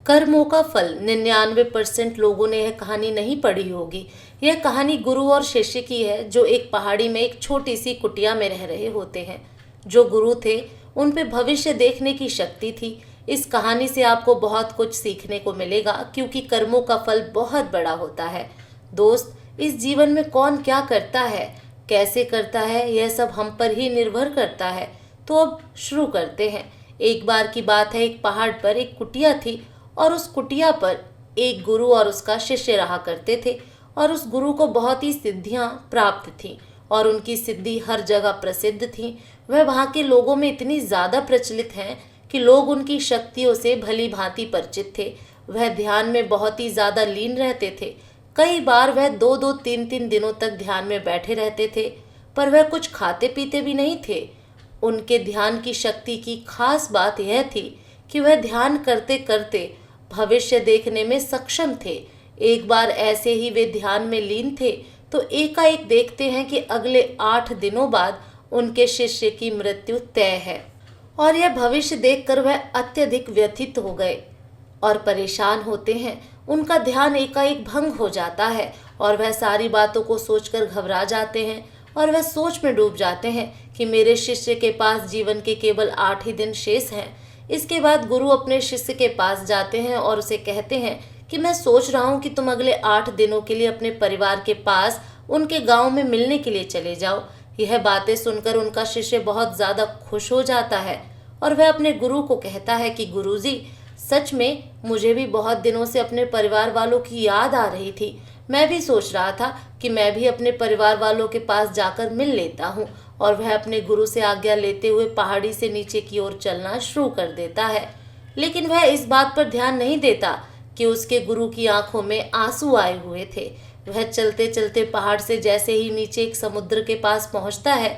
कर्मों का फल 99% लोगों ने यह कहानी नहीं पढ़ी होगी। यह कहानी गुरु और शिष्य की है जो एक पहाड़ी में एक छोटी सी कुटिया में रह रहे होते हैं। जो गुरु थे उन पे भविष्य देखने की शक्ति थी। इस कहानी से आपको बहुत कुछ सीखने को मिलेगा क्योंकि कर्मों का फल बहुत बड़ा होता है। दोस्त, इस जीवन में कौन क्या करता है, कैसे करता है, यह सब हम पर ही निर्भर करता है। तो अब शुरू करते हैं। एक बार की बात है, एक पहाड़ पर एक कुटिया थी और उस कुटिया पर एक गुरु और उसका शिष्य रहा करते थे। और उस गुरु को बहुत ही सिद्धियां प्राप्त थीं और उनकी सिद्धि हर जगह प्रसिद्ध थी। वह वहाँ के लोगों में इतनी ज़्यादा प्रचलित हैं कि लोग उनकी शक्तियों से भली भांति परिचित थे। वह ध्यान में बहुत ही ज़्यादा लीन रहते थे। कई बार वह 2-2, 3-3 दिनों तक ध्यान में बैठे रहते थे, पर वह कुछ खाते पीते भी नहीं थे। उनके ध्यान की शक्ति की खास बात यह थी कि वह ध्यान करते करते भविष्य देखने में सक्षम थे। एक बार ऐसे ही वे ध्यान में लीन थे तो एकाएक देखते हैं कि अगले 8 दिनों बाद उनके शिष्य की मृत्यु तय है। और यह भविष्य देखकर वह अत्यधिक व्यथित हो गए और परेशान होते हैं। उनका ध्यान एकाएक भंग हो जाता है और वह सारी बातों को सोचकर घबरा जाते हैं और वह सोच में डूब जाते हैं कि मेरे शिष्य के पास जीवन के केवल 8 ही दिन शेष हैं। इसके बाद गुरु अपने शिष्य के पास जाते हैं और उसे कहते हैं कि मैं सोच रहा हूँ कि तुम अगले 8 दिनों के लिए अपने परिवार के पास उनके गांव में मिलने के लिए चले जाओ। यह बातें सुनकर उनका शिष्य बहुत ज़्यादा खुश हो जाता है और वह अपने गुरु को कहता है कि गुरुजी, सच में मुझे भी बहुत दिनों से अपने परिवार वालों की याद आ रही थी। मैं भी सोच रहा था कि मैं भी अपने परिवार वालों के पास जाकर मिल लेता हूँ। और वह अपने गुरु से आज्ञा लेते हुए पहाड़ी से नीचे की ओर चलना शुरू कर देता है। लेकिन वह इस बात पर ध्यान नहीं देता कि उसके गुरु की आंखों में आंसू आए हुए थे। वह चलते चलते पहाड़ से जैसे ही नीचे एक समुद्र के पास पहुंचता है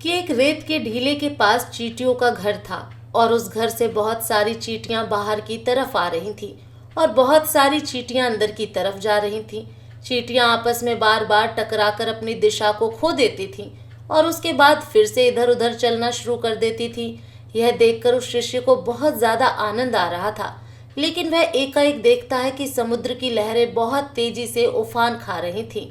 कि एक रेत के ढीले के पास चींटियों का घर था और उस घर से बहुत सारी चींटियां बाहर की तरफ आ रही थीं और बहुत सारी चींटियां अंदर की तरफ जा रही थीं। चींटियां आपस में बार बार टकराकर अपनी दिशा को खो देती थीं और उसके बाद फिर से इधर उधर चलना शुरू कर देती थी। यह देखकर उस शिष्य को बहुत ज्यादा आनंद आ रहा था। लेकिन वह एकाएक देखता है कि समुद्र की लहरें बहुत तेजी से उफान खा रही थीं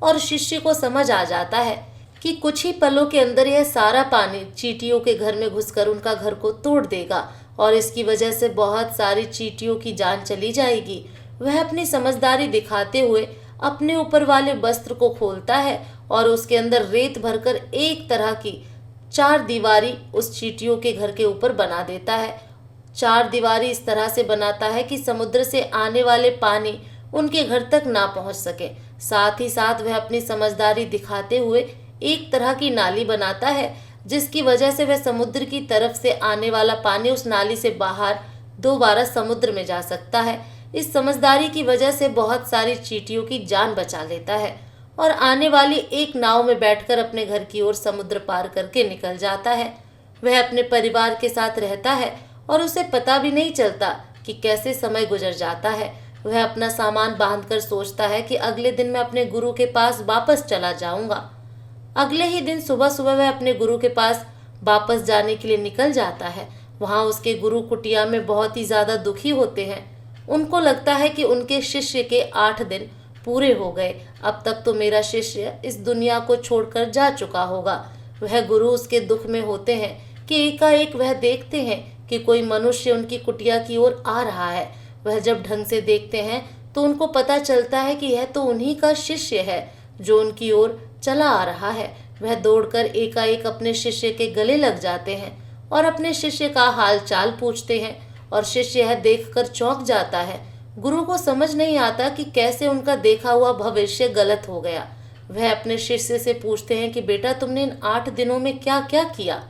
और शिष्य को समझ आ जाता है कि कुछ ही पलों के अंदर यह सारा पानी चींटियों के घर में घुसकर उनका घर को तोड़ देगा और इसकी वजह से बहुत सारी चींटियों की जान चली जाएगी। वह अपनी समझदारी दिखाते हुए अपने ऊपर वाले वस्त्र को खोलता है और उसके अंदर रेत भरकर एक तरह की 4 दीवारी उस चींटियों के घर के ऊपर बना देता है। 4 दीवारी इस तरह से बनाता है कि समुद्र से आने वाले पानी उनके घर तक ना पहुंच सके। साथ ही साथ वह अपनी समझदारी दिखाते हुए एक तरह की नाली बनाता है जिसकी वजह से वह समुद्र की तरफ से आने वाला पानी उस नाली से बाहर दोबारा समुद्र में जा सकता है। इस समझदारी की वजह से बहुत सारी चींटियों की जान बचा लेता है और आने वाली एक नाव में बैठकर अपने घर की ओर समुद्र पार करके निकल जाता है। वह अपने परिवार के साथ रहता है और उसे पता भी नहीं चलता कि कैसे समय गुजर जाता है। वह अपना सामान बांधकर सोचता है कि अगले दिन मैं अपने गुरु के पास वापस चला जाऊंगा। अगले ही दिन सुबह सुबह वह अपने गुरु के पास वापस जाने के लिए निकल जाता है। वहाँ उसके गुरु कुटिया में बहुत ही ज्यादा दुखी होते हैं। उनको लगता है कि उनके शिष्य के 8 दिन पूरे हो गए। अब तक तो मेरा शिष्य इस दुनिया को छोड़कर जा चुका होगा। वह गुरु उसके दुख में होते हैं कि एकाएक वह देखते हैं कि कोई मनुष्य उनकी कुटिया की ओर आ रहा है। वह जब ढंग से देखते हैं तो उनको पता चलता है कि यह तो उन्हीं का शिष्य है जो उनकी ओर चला आ रहा है। वह दौड़कर एकाएक अपने शिष्य के गले लग जाते हैं और अपने शिष्य का हाल चाल पूछते हैं और शिष्य यह देखकर चौंक जाता है। गुरु को समझ नहीं आता कि कैसे उनका देखा हुआ भविष्य गलत हो गया। वह अपने शिष्य से पूछते हैं कि बेटा, तुमने इन 8 दिनों में क्या क्या किया।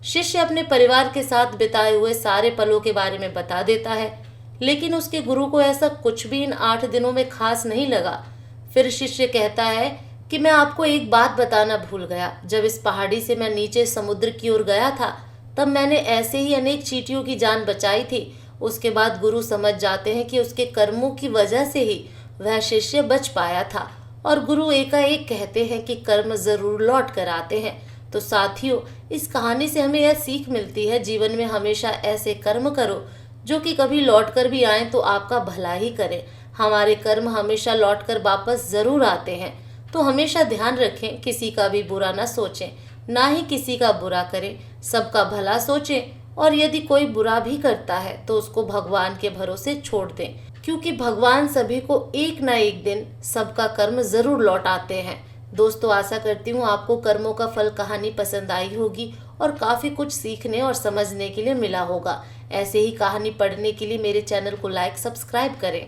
शिष्य अपने परिवार के साथ बिताए हुए सारे पलों के बारे में बता देता है, लेकिन उसके गुरु को ऐसा कुछ भी इन 8 दिनों में खास नहीं लगा। फिर शिष्य कहता है कि मैं आपको एक बात बताना भूल गया। जब इस पहाड़ी से मैं नीचे समुद्र की ओर गया था तब मैंने ऐसे ही अनेक चींटियों की जान बचाई थी। उसके बाद गुरु समझ जाते हैं कि उसके कर्मों की वजह से ही वह शिष्य बच पाया था और गुरु एकाएक कहते हैं कि कर्म जरूर लौट कर आते हैं। तो साथियों, इस कहानी से हमें यह सीख मिलती है, जीवन में हमेशा ऐसे कर्म करो जो कि कभी लौट कर भी आए तो आपका भला ही करें। हमारे कर्म हमेशा लौट कर वापस ज़रूर आते हैं। तो हमेशा ध्यान रखें, किसी का भी बुरा ना सोचें, ना ही किसी का बुरा करें, सबका भला सोचें। और यदि कोई बुरा भी करता है तो उसको भगवान के भरोसे छोड़ दें, क्योंकि भगवान सभी को एक ना एक दिन सबका कर्म ज़रूर लौटाते हैं। दोस्तों, आशा करती हूँ आपको कर्मों का फल कहानी पसंद आई होगी और काफ़ी कुछ सीखने और समझने के लिए मिला होगा। ऐसे ही कहानी पढ़ने के लिए मेरे चैनल को लाइक सब्सक्राइब करें।